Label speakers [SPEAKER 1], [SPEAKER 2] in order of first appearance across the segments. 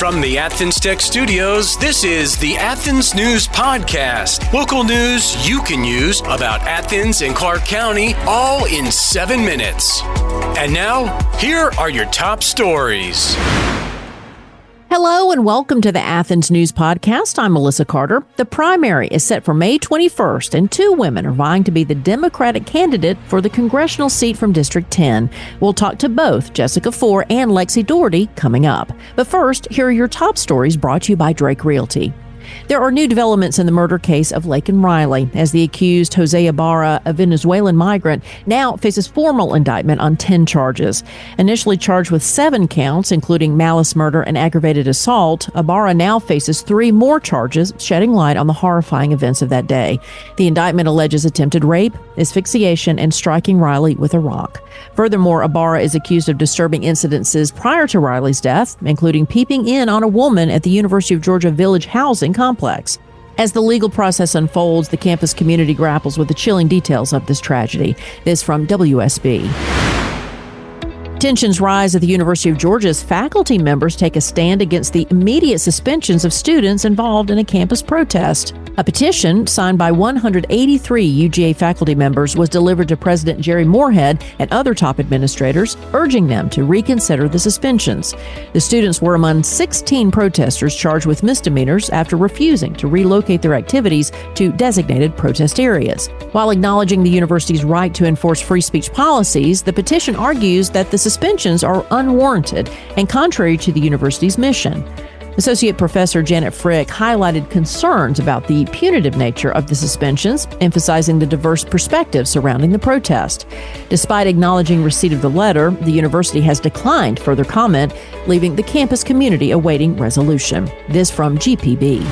[SPEAKER 1] From the Athens Tech Studios, this is the Athens News Podcast. Local news you can use about Athens and Clark County, all in 7 minutes. And now, here are your top stories.
[SPEAKER 2] Hello and welcome to the Athens News Podcast. I'm Melissa Carter. The primary is set for May 21st, and 2 women are vying to be the Democratic candidate for the Congressional seat from District 10. We'll talk to both Jessica Fore and Lexy Doherty coming up. But first, here are your top stories brought to you by Drake Realty. There are new developments in the murder case of Laken Riley, as the accused Jose Ibarra, a Venezuelan migrant, now faces formal indictment on 10 charges. Initially charged with 7 counts, including malice murder and aggravated assault, Ibarra now faces 3 more charges, shedding light on the horrifying events of that day. The indictment alleges attempted rape, asphyxiation, and striking Riley with a rock. Furthermore, Ibarra is accused of disturbing incidences prior to Riley's death, including peeping in on a woman at the University of Georgia Village housing complex. As the legal process unfolds, the campus community grapples with the chilling details of this tragedy. This from WSB. Tensions rise at the University of Georgia as faculty members take a stand against the immediate suspensions of students involved in a campus protest. A petition signed by 183 UGA faculty members was delivered to President Jerry Moorhead and other top administrators, urging them to reconsider the suspensions. The students were among 16 protesters charged with misdemeanors after refusing to relocate their activities to designated protest areas. While acknowledging the university's right to enforce free speech policies, the petition argues that the suspensions are unwarranted and contrary to the university's mission. Associate Professor Janet Frick highlighted concerns about the punitive nature of the suspensions, emphasizing the diverse perspectives surrounding the protest. Despite acknowledging receipt of the letter, the university has declined further comment, leaving the campus community awaiting resolution. This from GPB.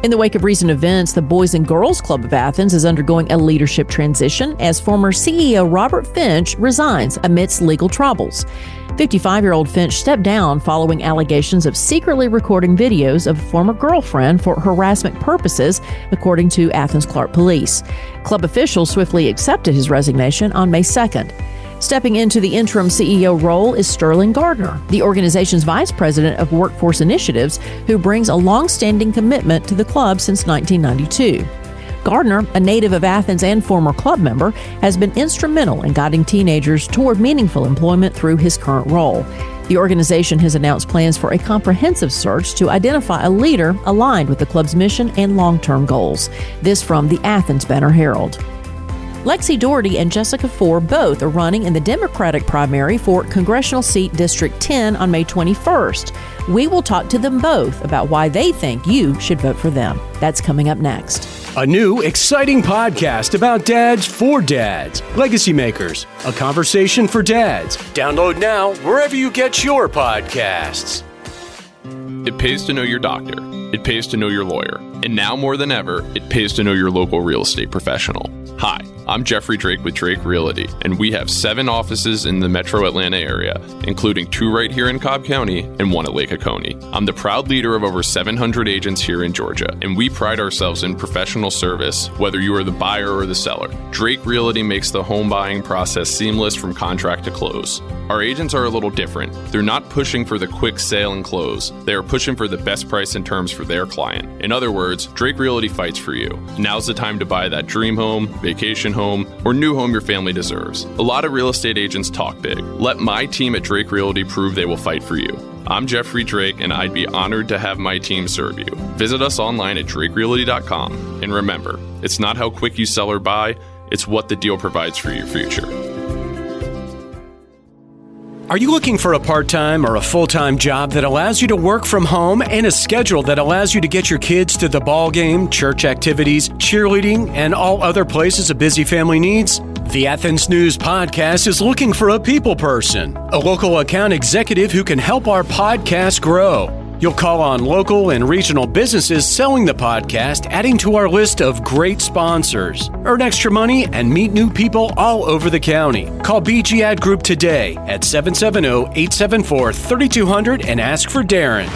[SPEAKER 2] In the wake of recent events, the Boys and Girls Club of Athens is undergoing a leadership transition as former CEO Robert Finch resigns amidst legal troubles. 55-year-old Finch stepped down following allegations of secretly recording videos of a former girlfriend for harassment purposes, according to Athens Clark Police. Club officials swiftly accepted his resignation on May 2nd. Stepping into the interim CEO role is Sterling Gardner, the organization's vice president of workforce initiatives, who brings a long-standing commitment to the club since 1992. Gardner, a native of Athens and former club member, has been instrumental in guiding teenagers toward meaningful employment through his current role. The organization has announced plans for a comprehensive search to identify a leader aligned with the club's mission and long-term goals. This from the Athens Banner-Herald. Lexy Doherty and Jessica Fore both are running in the Democratic primary for Congressional seat District 10 on May 21st. We will talk to them both about why they think you should vote for them. That's coming up next.
[SPEAKER 1] A new, exciting podcast about dads for dads. Legacy Makers, a conversation for dads. Download now wherever you get your podcasts.
[SPEAKER 3] It pays to know your doctor. It pays to know your lawyer. And now more than ever, it pays to know your local real estate professional. Hi, I'm Jeffrey Drake with Drake Realty, and we have 7 offices in the metro Atlanta area, including 2 right here in Cobb County and 1 at Lake Oconee. I'm the proud leader of over 700 agents here in Georgia, and we pride ourselves in professional service, whether you are the buyer or the seller. Drake Realty makes the home buying process seamless from contract to close. Our agents are a little different. They're not pushing for the quick sale and close. They are pushing for the best price and terms for their client. In other words, Drake Realty fights for you. Now's the time to buy that dream home, vacation home, or new home your family deserves. A lot of real estate agents talk big. Let my team at Drake Realty prove they will fight for you. I'm Jeffrey Drake, and I'd be honored to have my team serve you. Visit us online at drakerealty.com. And remember, it's not how quick you sell or buy, it's what the deal provides for your future.
[SPEAKER 1] Are you looking for a part-time or a full-time job that allows you to work from home and a schedule that allows you to get your kids to the ball game, church activities, cheerleading, and all other places a busy family needs? The Athens News Podcast is looking for a people person, a local account executive who can help our podcast grow. You'll call on local and regional businesses selling the podcast, adding to our list of great sponsors. Earn extra money and meet new people all over the county. Call BG Ad Group today at 770-874-3200 and ask for Darren.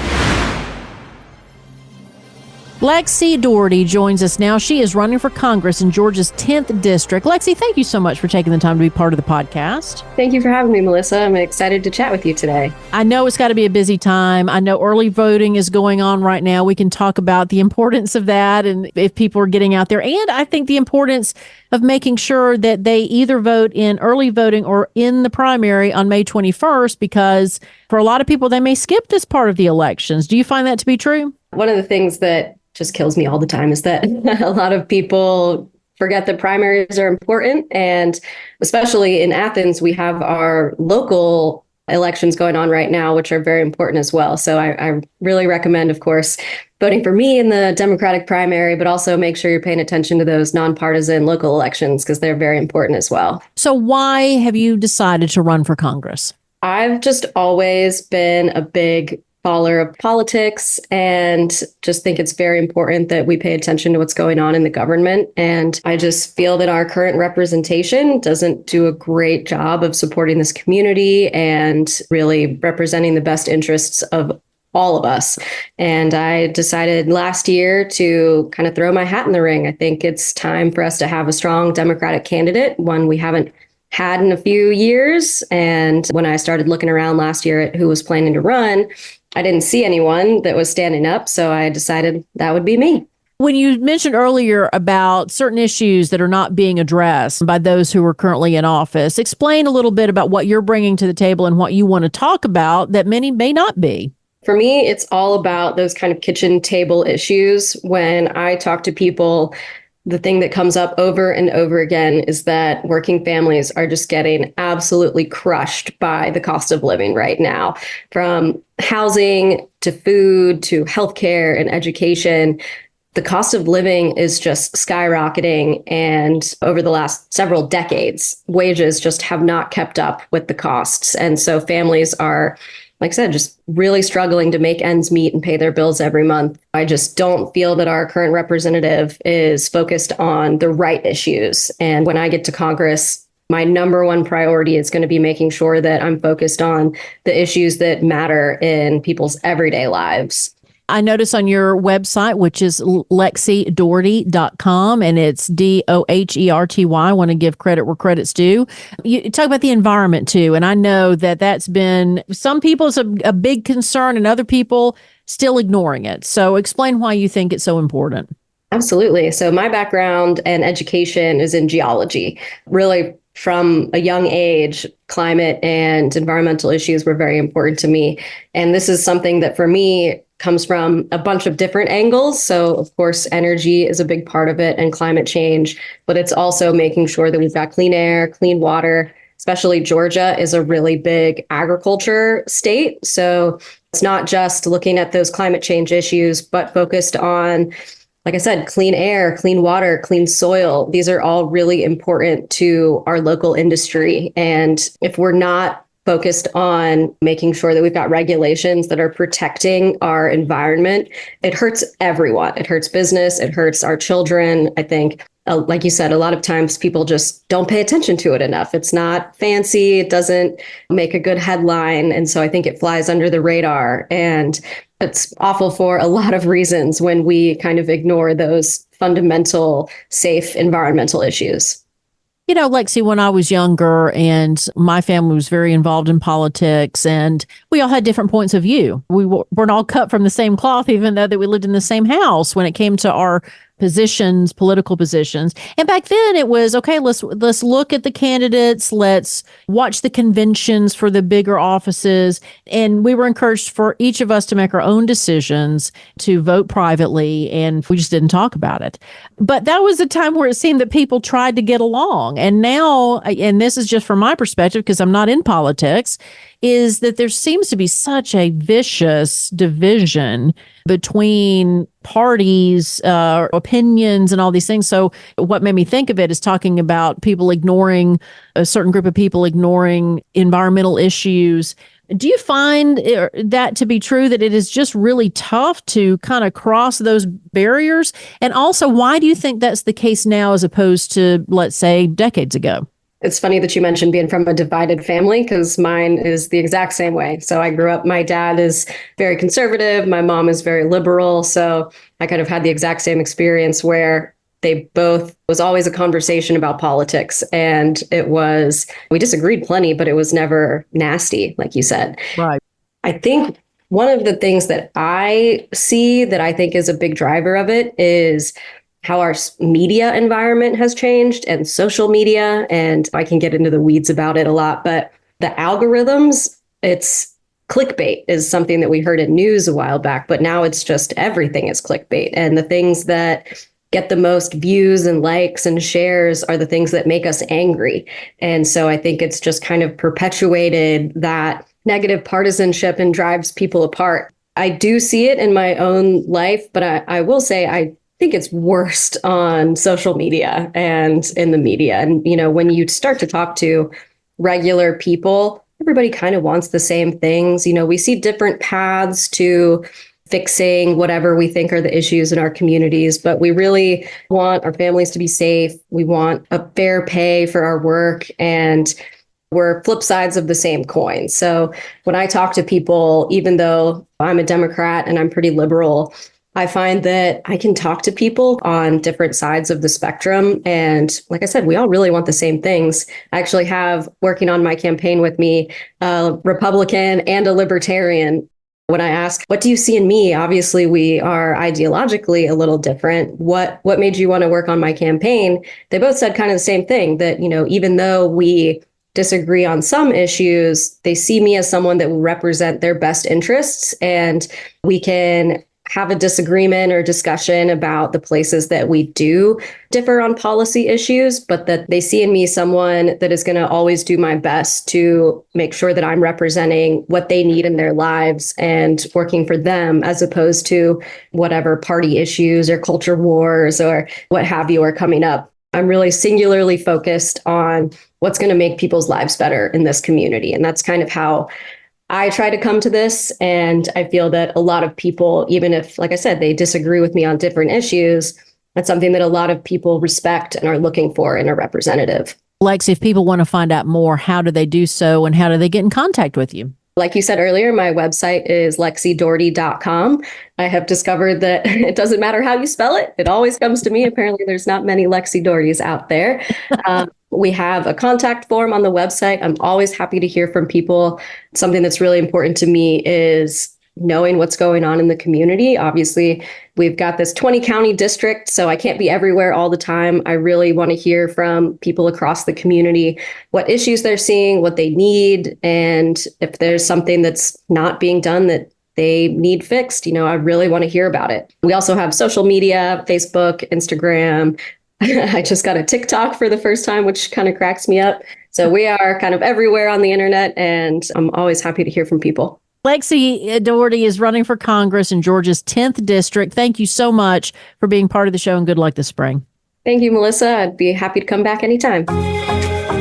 [SPEAKER 2] Lexy Doherty joins us now. She is running for Congress in Georgia's 10th district. Lexy, thank you so much for taking the time to be part of the podcast.
[SPEAKER 4] Thank you for having me, Melissa. I'm excited to chat with you today.
[SPEAKER 2] I know it's got to be a busy time. I know early voting is going on right now. We can talk about the importance of that and if people are getting out there. And I think the importance of making sure that they either vote in early voting or in the primary on May 21st, because for a lot of people, they may skip this part of the elections. Do you find that to be true?
[SPEAKER 4] One of the things that just kills me all the time is that a lot of people forget that primaries are important. And especially in Athens, we have our local elections going on right now, which are very important as well. So I really recommend, of course, voting for me in the Democratic primary, but also make sure you're paying attention to those nonpartisan local elections because they're very important as well.
[SPEAKER 2] So why have you decided to run for Congress?
[SPEAKER 4] I've just always been a big follower of politics and just think it's very important that we pay attention to what's going on in the government. And I just feel that our current representation doesn't do a great job of supporting this community and really representing the best interests of all of us. And I decided last year to kind of throw my hat in the ring. I think it's time for us to have a strong Democratic candidate, one we haven't had in a few years. And when I started looking around last year at who was planning to run, I didn't see anyone that was standing up. So I decided that would be me.
[SPEAKER 2] When you mentioned earlier about certain issues that are not being addressed by those who are currently in office, explain a little bit about what you're bringing to the table and what you want to talk about that many may not be.
[SPEAKER 4] For me, it's all about those kind of kitchen table issues. When I talk to people, the thing that comes up over and over again is that working families are just getting absolutely crushed by the cost of living right now, from housing to food to healthcare and education. The cost of living is just skyrocketing. And over the last several decades, wages just have not kept up with the costs. And so families are, like I said, just really struggling to make ends meet and pay their bills every month. I just don't feel that our current representative is focused on the right issues. And when I get to Congress, my number one priority is going to be making sure that I'm focused on the issues that matter in people's everyday lives.
[SPEAKER 2] I notice on your website, which is LexyDoherty.com, and it's Doherty. I want to give credit where credit's due. You talk about the environment too. And I know that that's been, some people it's a big concern and other people still ignoring it. So explain why you think it's so important.
[SPEAKER 4] Absolutely. So my background and education is in geology. Really, from a young age, climate and environmental issues were very important to me. And this is something that for me comes from a bunch of different angles. So, of course, energy is a big part of it and climate change, but it's also making sure that we've got clean air, clean water. Especially Georgia is a really big agriculture state. So it's not just looking at those climate change issues, but focused on, like I said, clean air, clean water, clean soil. These are all really important to our local industry. And if we're not focused on making sure that we've got regulations that are protecting our environment, it hurts everyone. It hurts business. It hurts our children. I think, like you said, a lot of times people just don't pay attention to it enough. It's not fancy. It doesn't make a good headline. And so I think it flies under the radar. And it's awful for a lot of reasons when we kind of ignore those fundamental, safe environmental issues.
[SPEAKER 2] You know, Lexy, when I was younger and my family was very involved in politics and we all had different points of view. We weren't all cut from the same cloth, even though that we lived in the same house when it came to our positions, political positions. And back then it was, okay, let's look at the candidates. Let's watch the conventions for the bigger offices. And we were encouraged for each of us to make our own decisions, to vote privately. And we just didn't talk about it. But that was a time where it seemed that people tried to get along. And now, and this is just from my perspective, because I'm not in politics, is that there seems to be such a vicious division between parties, opinions, and all these things. So what made me think of it is talking about people ignoring, a certain group of people ignoring environmental issues. Do you find that to be true, that it is just really tough to kind of cross those barriers? And also, why do you think that's the case now as opposed to, let's say, decades ago?
[SPEAKER 4] It's funny that you mentioned being from a divided family because mine is the exact same way. So I grew up, my dad is very conservative. My mom is very liberal. So I kind of had the exact same experience where they both was always a conversation about politics. And we disagreed plenty, but it was never nasty, like you said.
[SPEAKER 2] Right.
[SPEAKER 4] I think one of the things that I see that I think is a big driver of it is how our media environment has changed and social media. And I can get into the weeds about it a lot, but the algorithms, it's clickbait is something that we heard in news a while back, but now it's just everything is clickbait. And the things that get the most views and likes and shares are the things that make us angry. And so I think it's just kind of perpetuated that negative partisanship and drives people apart. I do see it in my own life, but I will say I think it's worst on social media and in the media. And, when you start to talk to regular people, everybody kind of wants the same things. We see different paths to fixing whatever we think are the issues in our communities, but we really want our families to be safe. We want a fair pay for our work, and we're flip sides of the same coin. So when I talk to people, even though I'm a Democrat and I'm pretty liberal, I find that I can talk to people on different sides of the spectrum. And like I said, we all really want the same things. I actually have working on my campaign with me, a Republican and a libertarian. When I ask, what do you see in me? Obviously, we are ideologically a little different. What made you want to work on my campaign? They both said kind of the same thing, that, even though we disagree on some issues, they see me as someone that will represent their best interests, and we can have a disagreement or discussion about the places that we do differ on policy issues, but that they see in me someone that is going to always do my best to make sure that I'm representing what they need in their lives and working for them, as opposed to whatever party issues or culture wars or what have you are coming up. I'm really singularly focused on what's going to make people's lives better in this community. And that's kind of how I try to come to this. And I feel that a lot of people, even if, like I said, they disagree with me on different issues, that's something that a lot of people respect and are looking for in a representative.
[SPEAKER 2] Lexy, if people want to find out more, how do they do so, and how do they get in contact with you?
[SPEAKER 4] Like you said earlier, my website is LexyDoherty.com. I have discovered that it doesn't matter how you spell it. It always comes to me. Apparently, there's not many Lexy Dohertys out there. We have a contact form on the website. I'm always happy to hear from people. Something that's really important to me is knowing what's going on in the community. Obviously, we've got this 20 county district, so I can't be everywhere all the time. I really want to hear from people across the community, what issues they're seeing, what they need, and if there's something that's not being done that they need fixed, I really want to hear about it. We also have social media, Facebook, Instagram. I just got a TikTok for the first time, which kind of cracks me up. So we are kind of everywhere on the internet, and I'm always happy to hear from people.
[SPEAKER 2] Lexy Doherty is running for Congress in Georgia's 10th district. Thank you so much for being part of the show, and good luck this spring.
[SPEAKER 4] Thank you, Melissa. I'd be happy to come back anytime.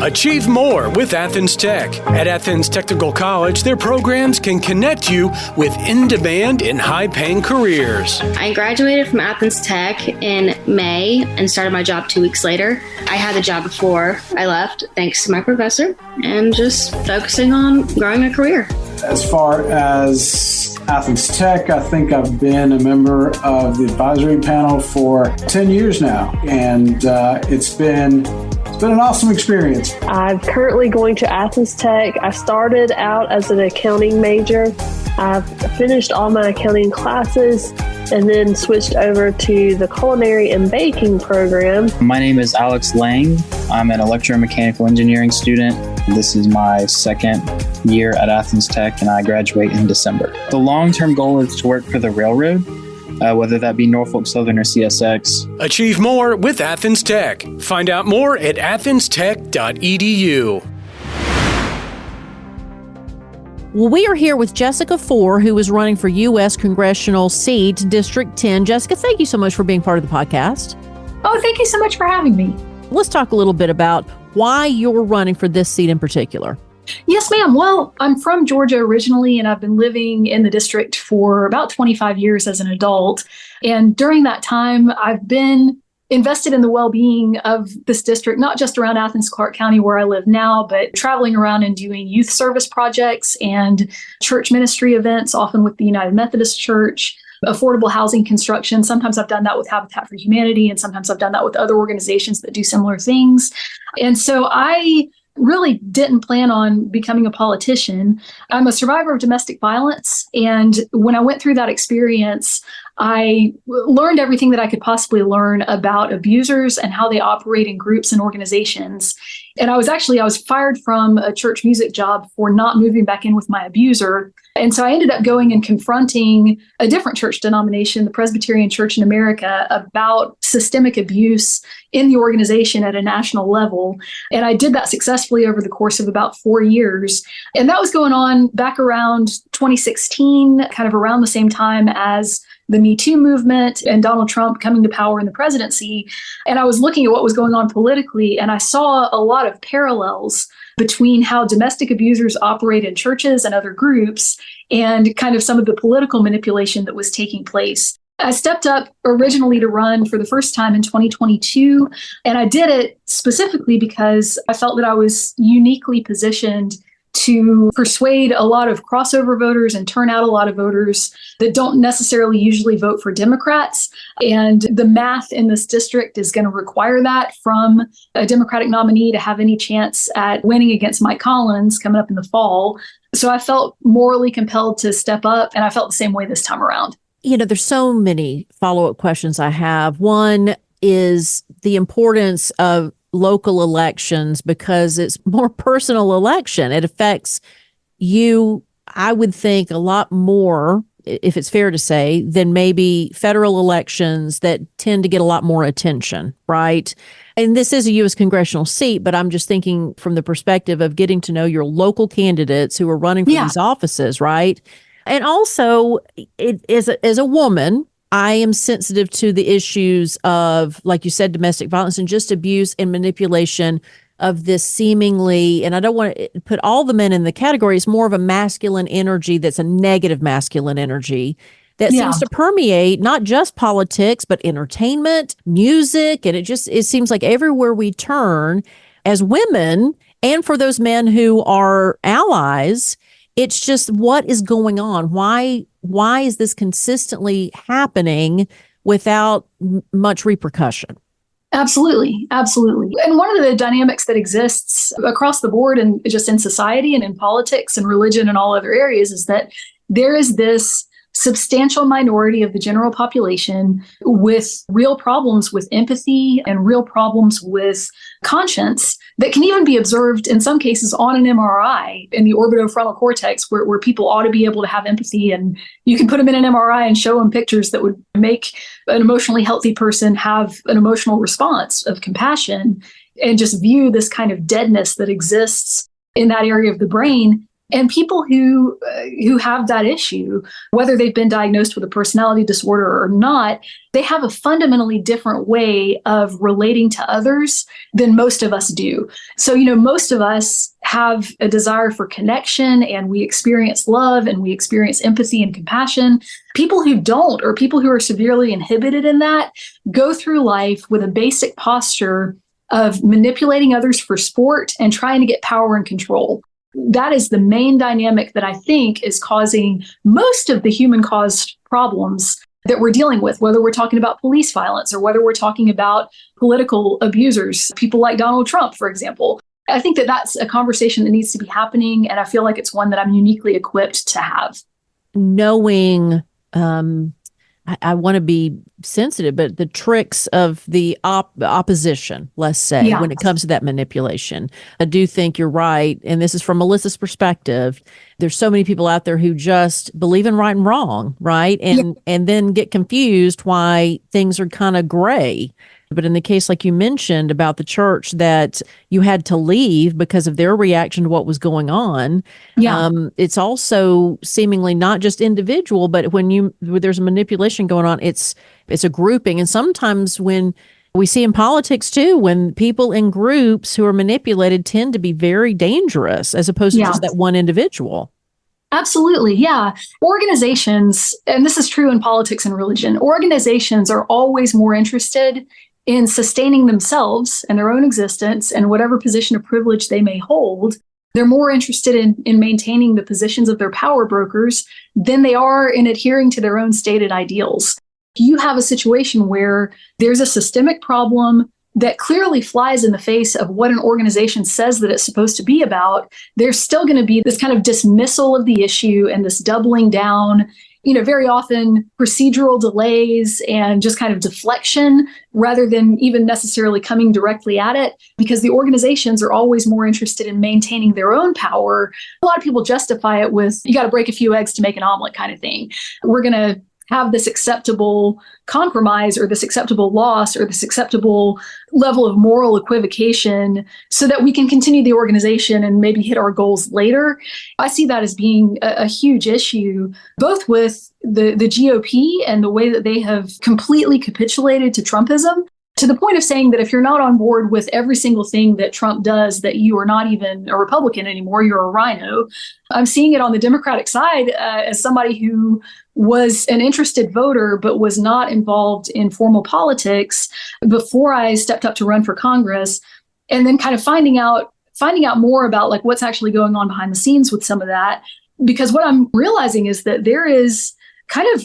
[SPEAKER 1] Achieve more with Athens Tech. At Athens Technical College, their programs can connect you with in-demand and high-paying careers.
[SPEAKER 5] I graduated from Athens Tech in May and started my job 2 weeks later. I had the job before I left, thanks to my professor, and just focusing on growing a career.
[SPEAKER 6] As far as Athens Tech, I think I've been a member of the advisory panel for 10 years now, and it's been an awesome experience.
[SPEAKER 7] I'm currently going to Athens Tech. I started out as an accounting major. I've finished all my accounting classes and then switched over to the culinary and baking program.
[SPEAKER 8] My name is Alex Lang. I'm an electromechanical engineering student. This is my second year at Athens Tech, and I graduate in December. The long-term goal is to work for the railroad, whether that be Norfolk Southern or CSX.
[SPEAKER 1] Achieve more with Athens Tech. Find out more at athenstech.edu.
[SPEAKER 2] Well, we are here with Jessica Fore, who is running for U.S. Congressional seat, District 10. Jessica, thank you so much for being part of the podcast.
[SPEAKER 9] Oh, thank you so much for having me.
[SPEAKER 2] Let's talk a little bit about why you're running for this seat in particular.
[SPEAKER 9] Yes, ma'am. Well, I'm from Georgia originally, and I've been living in the district for about 25 years as an adult. And during that time, I've been invested in the well-being of this district, not just around Athens, Clarke County, where I live now, but traveling around and doing youth service projects and church ministry events, often with the United Methodist Church, affordable housing construction. Sometimes I've done that with Habitat for Humanity, and sometimes I've done that with other organizations that do similar things. And so I really didn't plan on becoming a politician. I'm a survivor of domestic violence. And when I went through that experience, I learned everything that I could possibly learn about abusers and how they operate in groups and organizations. And I was fired from a church music job for not moving back in with my abuser. And so I ended up going and confronting a different church denomination, the Presbyterian Church in America, about systemic abuse in the organization at a national level. And I did that successfully over the course of about 4 years. And that was going on back around 2016, kind of around the same time as the Me Too movement and Donald Trump coming to power in the presidency. And I was looking at what was going on politically, and I saw a lot of parallels between how domestic abusers operate in churches and other groups and kind of some of the political manipulation that was taking place. I stepped up originally to run for the first time in 2022, and I did it specifically because I felt that I was uniquely positioned to persuade a lot of crossover voters and turn out a lot of voters that don't necessarily usually vote for Democrats. And the math in this district is going to require that from a Democratic nominee to have any chance at winning against Mike Collins coming up in the fall. So I felt morally compelled to step up, and I felt the same way this time around.
[SPEAKER 2] There's so many follow-up questions I have. One is the importance of local elections because it's more personal election. It affects you, I would think, a lot more, if it's fair to say, than maybe federal elections that tend to get a lot more attention, right? And this is a U.S. congressional seat, but I'm just thinking from the perspective of getting to know your local candidates who are running for these offices, right? And also, as a woman, I am sensitive to the issues of, like you said, domestic violence and just abuse and manipulation of this seemingly, and I don't want to put all the men in the category, it's more of a masculine energy that's a negative masculine energy that seems to permeate not just politics, but entertainment, music. And it seems like everywhere we turn as women, and for those men who are allies, it's just what is going on? Why is this consistently happening without much repercussion?
[SPEAKER 9] Absolutely. Absolutely. And one of the dynamics that exists across the board and just in society and in politics and religion and all other areas is that there is this substantial minority of the general population with real problems with empathy and real problems with conscience that can even be observed in some cases on an MRI in the orbitofrontal cortex where people ought to be able to have empathy. And you can put them in an MRI and show them pictures that would make an emotionally healthy person have an emotional response of compassion and just view this kind of deadness that exists in that area of the brain. And people who have that issue, whether they've been diagnosed with a personality disorder or not, they have a fundamentally different way of relating to others than most of us do. So, most of us have a desire for connection and we experience love and we experience empathy and compassion. People who don't, or people who are severely inhibited in that, go through life with a basic posture of manipulating others for sport and trying to get power and control. That is the main dynamic that I think is causing most of the human-caused problems that we're dealing with, whether we're talking about police violence or whether we're talking about political abusers, people like Donald Trump, for example. I think that that's a conversation that needs to be happening, and I feel like it's one that I'm uniquely equipped to have.
[SPEAKER 2] Knowing, I want to be sensitive, but the tricks of the opposition, let's say, when it comes to that manipulation, I do think you're right. And this is from Melissa's perspective. There's so many people out there who just believe in right and wrong, right? And then get confused why things are kind of gray. But in the case, like you mentioned about the church that you had to leave because of their reaction to what was going on, it's also seemingly not just individual, but when there's a manipulation going on, it's a grouping. And sometimes when we see in politics too, when people in groups who are manipulated tend to be very dangerous as opposed to just that one individual.
[SPEAKER 9] Absolutely. Yeah. Organizations, and this is true in politics and religion, organizations are always more interested in sustaining themselves and their own existence and whatever position of privilege they may hold. They're more interested in maintaining the positions of their power brokers than they are in adhering to their own stated ideals. You have a situation where there's a systemic problem that clearly flies in the face of what an organization says that it's supposed to be about. There's still going to be this kind of dismissal of the issue and this doubling down, very often procedural delays and just kind of deflection rather than even necessarily coming directly at it, because the organizations are always more interested in maintaining their own power. A lot of people justify it with, you got to break a few eggs to make an omelet kind of thing. We're going to have this acceptable compromise or this acceptable loss or this acceptable level of moral equivocation so that we can continue the organization and maybe hit our goals later. I see that as being a huge issue, both with the GOP and the way that they have completely capitulated to Trumpism, to the point of saying that if you're not on board with every single thing that Trump does, that you are not even a Republican anymore, you're a rhino. I'm seeing it on the Democratic side as somebody who was an interested voter, but was not involved in formal politics before I stepped up to run for Congress, and then kind of finding out more about like what's actually going on behind the scenes with some of that. Because what I'm realizing is that there is kind of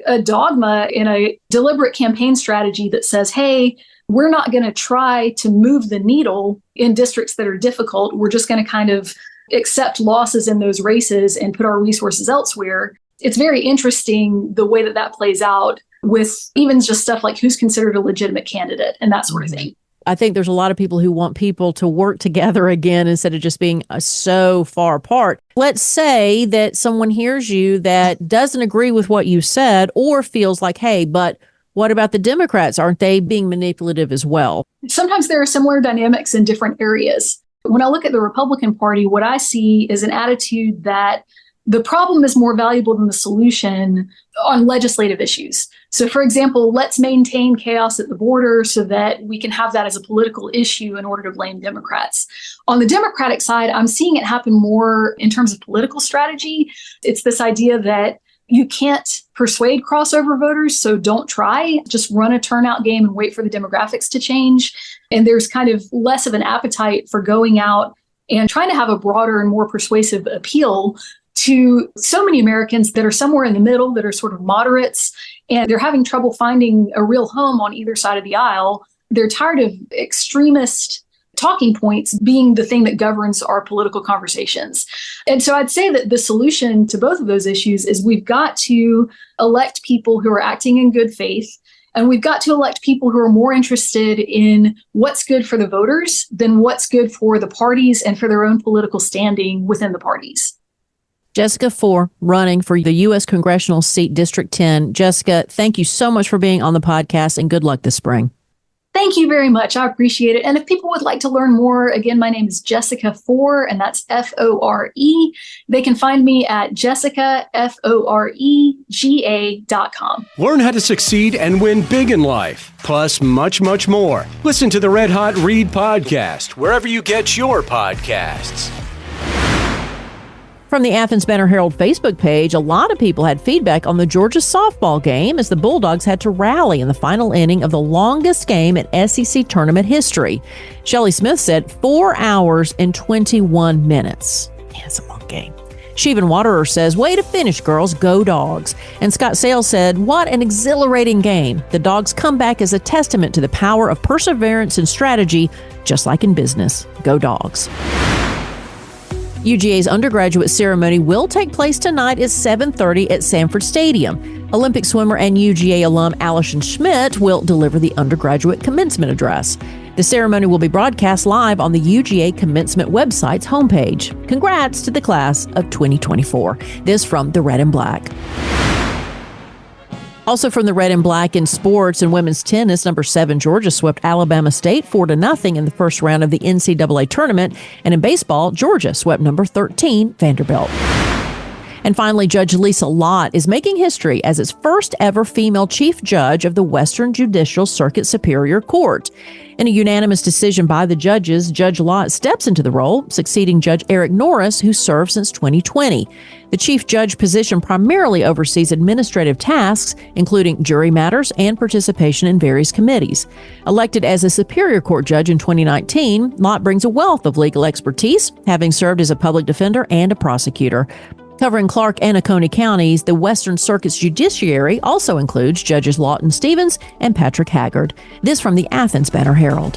[SPEAKER 9] a dogma in a deliberate campaign strategy that says, hey, we're not going to try to move the needle in districts that are difficult. We're just going to kind of accept losses in those races and put our resources elsewhere. It's very interesting the way that plays out with even just stuff like who's considered a legitimate candidate and that sort of thing.
[SPEAKER 2] I think there's a lot of people who want people to work together again instead of just being so far apart. Let's say that someone hears you that doesn't agree with what you said or feels like, hey, but what about the Democrats? Aren't they being manipulative as well?
[SPEAKER 9] Sometimes there are similar dynamics in different areas. When I look at the Republican Party, what I see is an attitude that the problem is more valuable than the solution on legislative issues. So, for example, let's maintain chaos at the border so that we can have that as a political issue in order to blame Democrats. On the Democratic side, I'm seeing it happen more in terms of political strategy. It's this idea that you can't persuade crossover voters, so don't try. Just run a turnout game and wait for the demographics to change. And there's kind of less of an appetite for going out and trying to have a broader and more persuasive appeal to so many Americans that are somewhere in the middle, that are sort of moderates, and they're having trouble finding a real home on either side of the aisle. They're tired of extremist talking points being the thing that governs our political conversations. And so I'd say that the solution to both of those issues is we've got to elect people who are acting in good faith, and we've got to elect people who are more interested in what's good for the voters than what's good for the parties and for their own political standing within the parties.
[SPEAKER 2] Jessica Fore, running for the U.S. Congressional seat, District 10. Jessica, thank you so much for being on the podcast, and good luck this spring.
[SPEAKER 9] Thank you very much. I appreciate it. And if people would like to learn more, again, my name is Jessica Fore, and that's Fore. They can find me at jessicaforega.com.
[SPEAKER 1] Learn how to succeed and win big in life, plus much, much more. Listen to the Red Hot Read podcast, wherever you get your podcasts.
[SPEAKER 2] From the Athens Banner-Herald Facebook page, a lot of people had feedback on the Georgia softball game as the Bulldogs had to rally in the final inning of the longest game in SEC tournament history. Shelley Smith said 4 hours and 21 minutes. Yeah, it's a long game. Sheevan Waterer says, way to finish, girls. Go Dogs. And Scott Sales said, what an exhilarating game. The Dogs' comeback is a testament to the power of perseverance and strategy, just like in business. Go Dogs. UGA's undergraduate ceremony will take place tonight at 7:30 at Sanford Stadium. Olympic swimmer and UGA alum Allison Schmidt will deliver the undergraduate commencement address. The ceremony will be broadcast live on the UGA commencement website's homepage. Congrats to the class of 2024. This from the Red and Black. Also from the Red and Black in sports and women's tennis, number 7 Georgia swept Alabama State 4-0 in the first round of the NCAA tournament. And in baseball, Georgia swept number 13 Vanderbilt. And finally, Judge Lisa Lott is making history as its first ever female chief judge of the Western Judicial Circuit Superior Court. In a unanimous decision by the judges, Judge Lott steps into the role, succeeding Judge Eric Norris, who served since 2020. The chief judge position primarily oversees administrative tasks, including jury matters and participation in various committees. Elected as a Superior Court judge in 2019, Lott brings a wealth of legal expertise, having served as a public defender and a prosecutor. Covering Clark and Oconee counties, the Western Circuit's judiciary also includes Judges Lawton Stevens and Patrick Haggard. This from the Athens Banner-Herald.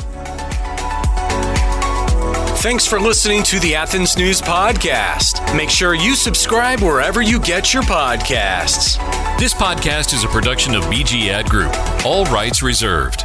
[SPEAKER 1] Thanks for listening to the Athens News Podcast. Make sure you subscribe wherever you get your podcasts.
[SPEAKER 10] This podcast is a production of BG Ad Group. All rights reserved.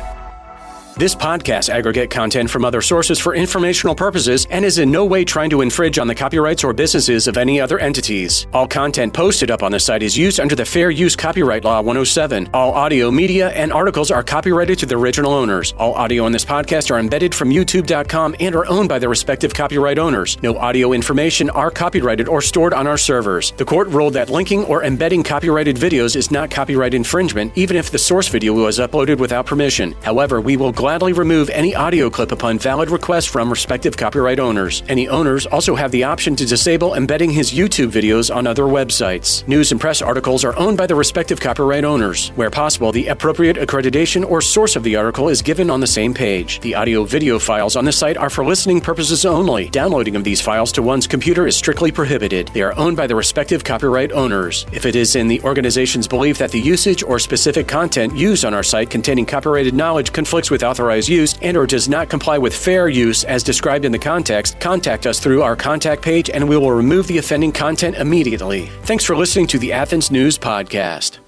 [SPEAKER 1] This podcast aggregate content from other sources for informational purposes and is in no way trying to infringe on the copyrights or businesses of any other entities. All content posted up on the site is used under the Fair Use Copyright Law 107. All audio, media, and articles are copyrighted to the original owners. All audio in this podcast are embedded from YouTube.com and are owned by their respective copyright owners. No audio information are copyrighted or stored on our servers. The court ruled that linking or embedding copyrighted videos is not copyright infringement, even if the source video was uploaded without permission. However, we will gladly remove any audio clip upon valid request from respective copyright owners. Any owners also have the option to disable embedding his YouTube videos on other websites. News and press articles are owned by the respective copyright owners. Where possible, the appropriate accreditation or source of the article is given on the same page. The audio-video files on this site are for listening purposes only. Downloading of these files to one's computer is strictly prohibited. They are owned by the respective copyright owners. If it is in the organization's belief that the usage or specific content used on our site containing copyrighted knowledge conflicts with authorized use and or does not comply with fair use as described in the context, contact us through our contact page and we will remove the offending content immediately. Thanks for listening to the Athens News Podcast.